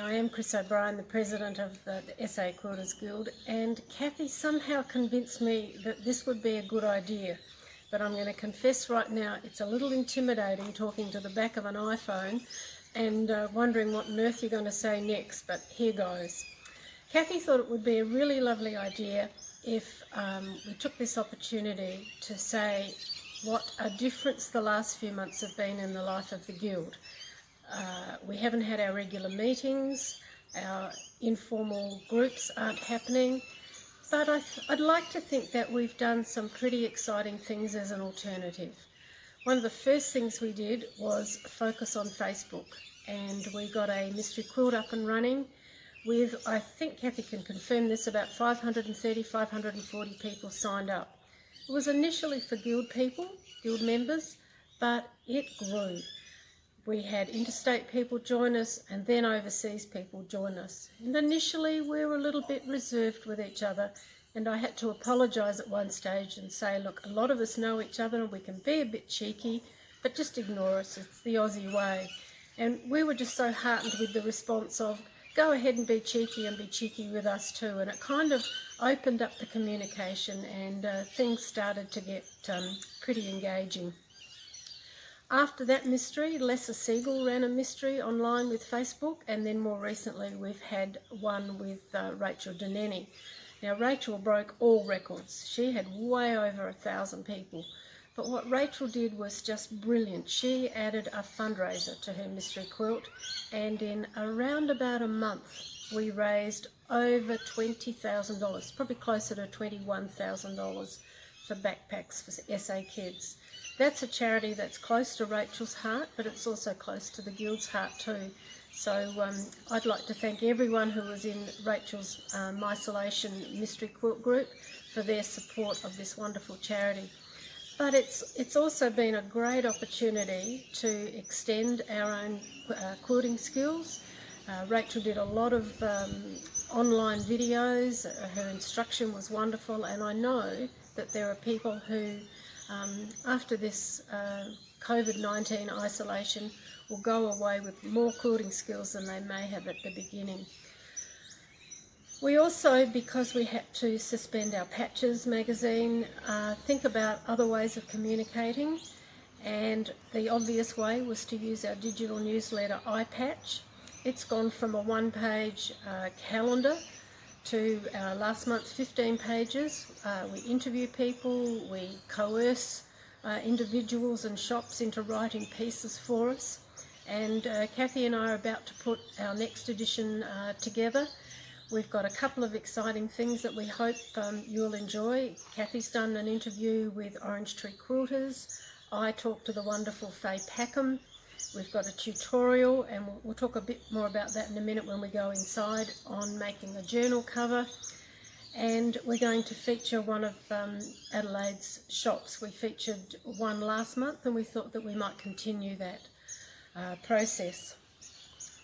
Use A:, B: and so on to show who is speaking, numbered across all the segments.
A: I am Chris O'Brien, the president of the SA Quilters Guild, and Kathy somehow convinced me that this would be a good idea. But I'm going to confess right now, it's a little intimidating talking to the back of an iPhone and wondering what on earth you're going to say next, but here goes. Kathy thought it would be a really lovely idea if we took this opportunity to say what a difference the last few months have been in the life of the Guild. We haven't had our regular meetings, our informal groups aren't happening, but I'd like to think that we've done some pretty exciting things as an alternative. One of the first things we did was focus on Facebook, and we got a mystery quilt up and running with, I think Kathy can confirm this, about 530, 540 people signed up. It was initially for Guild people, Guild members, but it grew. We had interstate people join us and then overseas people join us. And initially we were a little bit reserved with each other, and I had to apologise at one stage and say, look, a lot of us know each other and we can be a bit cheeky, but just ignore us, it's the Aussie way. And we were just so heartened with the response of, go ahead and be cheeky with us too. And it kind of opened up the communication, and things started to get pretty engaging. After that mystery, Lessa Siegel ran a mystery online with Facebook, and then more recently we've had one with Rachel Deneni. Now Rachel broke all records. She had way over 1,000 people. But what Rachel did was just brilliant. She added a fundraiser to her mystery quilt, and in around about a month we raised over $20,000, probably closer to $21,000 for backpacks for SA kids. That's a charity that's close to Rachel's heart, but it's also close to the Guild's heart too. So I'd like to thank everyone who was in Rachel's Isolation Mystery Quilt group for their support of this wonderful charity. But it's also been a great opportunity to extend our own quilting skills. Rachel did a lot of online videos. Her instruction was wonderful, and I know that there are people who after this COVID-19 isolation will go away with more quilting skills than they may have at the beginning. We also, because we had to suspend our Patches magazine, think about other ways of communicating, and the obvious way was to use our digital newsletter iPatch. It's gone from a one-page calendar to last month's 15 pages. We interview people, we coerce individuals and shops into writing pieces for us, and Kathy and I are about to put our next edition together. We've got a couple of exciting things that we hope you'll enjoy. Kathy's done an interview with Orange Tree Quilters. I talked to the wonderful Faye Packham. We've got a tutorial, and we'll talk a bit more about that in a minute when we go inside, on making a journal cover. And we're going to feature one of Adelaide's shops. We featured one last month, and we thought that we might continue that process.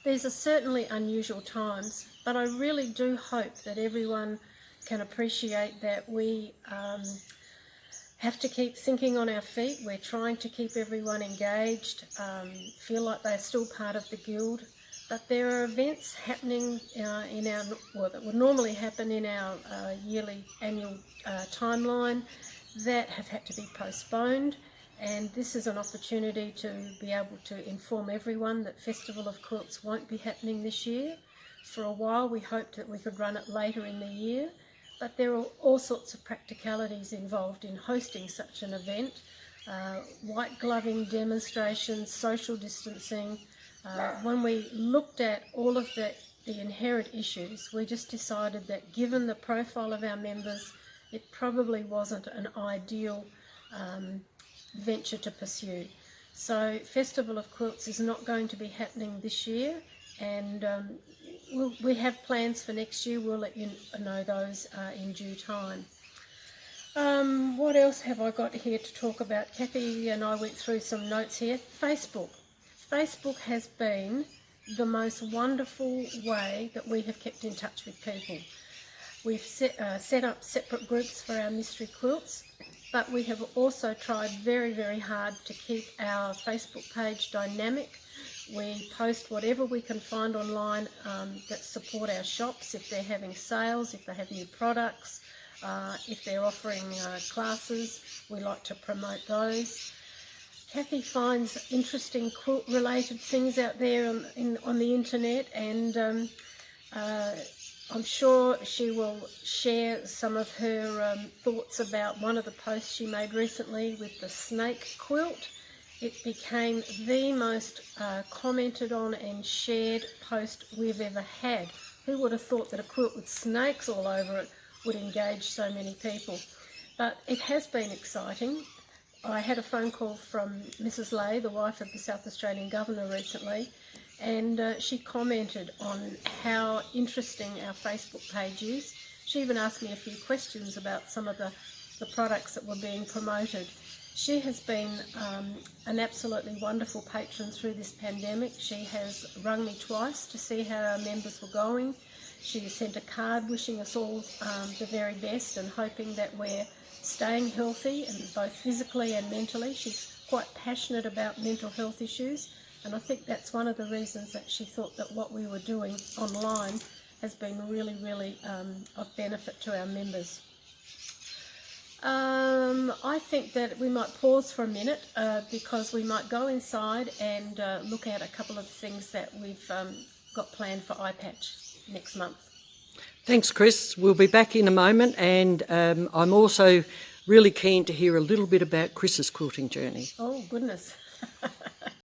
A: These are certainly unusual times, but I really do hope that everyone can appreciate that we have to keep thinking on our feet. We're trying to keep everyone engaged, feel like they're still part of the Guild, but there are events happening that would normally happen in our annual timeline that have had to be postponed, and this is an opportunity to be able to inform everyone that Festival of Quilts won't be happening this year. For a while we hoped that we could run it later in the year, but there are all sorts of practicalities involved in hosting such an event. White gloving demonstrations, social distancing. When we looked at all of the inherent issues, we just decided that given the profile of our members, it probably wasn't an ideal venture to pursue. So Festival of Quilts is not going to be happening this year, and we have plans for next year. We'll let you know those in due time. What else have I got here to talk about? Kathy and I went through some notes here. Facebook. Facebook has been the most wonderful way that we have kept in touch with people. We've set up separate groups for our mystery quilts, but we have also tried very, very hard to keep our Facebook page dynamic. We post whatever we can find online that support our shops, if they're having sales, if they have new products, if they're offering classes, we like to promote those. Kathy finds interesting quilt-related things out there on the internet, and I'm sure she will share some of her thoughts about one of the posts she made recently with the snake quilt. It became the most commented on and shared post we've ever had. Who would have thought that a quilt with snakes all over it would engage so many people? But it has been exciting. I had a phone call from Mrs. Lay, the wife of the South Australian Governor, recently, and she commented on how interesting our Facebook page is. She even asked me a few questions about some of the products that were being promoted. She has been an absolutely wonderful patron through this pandemic. She has rung me twice to see how our members were going. She sent a card wishing us all the very best and hoping that we're staying healthy, and both physically and mentally. She's quite passionate about mental health issues, and I think that's one of the reasons that she thought that what we were doing online has been really, really of benefit to our members. I think that we might pause for a minute because we might go inside and look at a couple of things that we've got planned for iPatch next month.
B: Thanks, Chris. We'll be back in a moment, and I'm also really keen to hear a little bit about Chris's quilting journey.
A: Oh, goodness.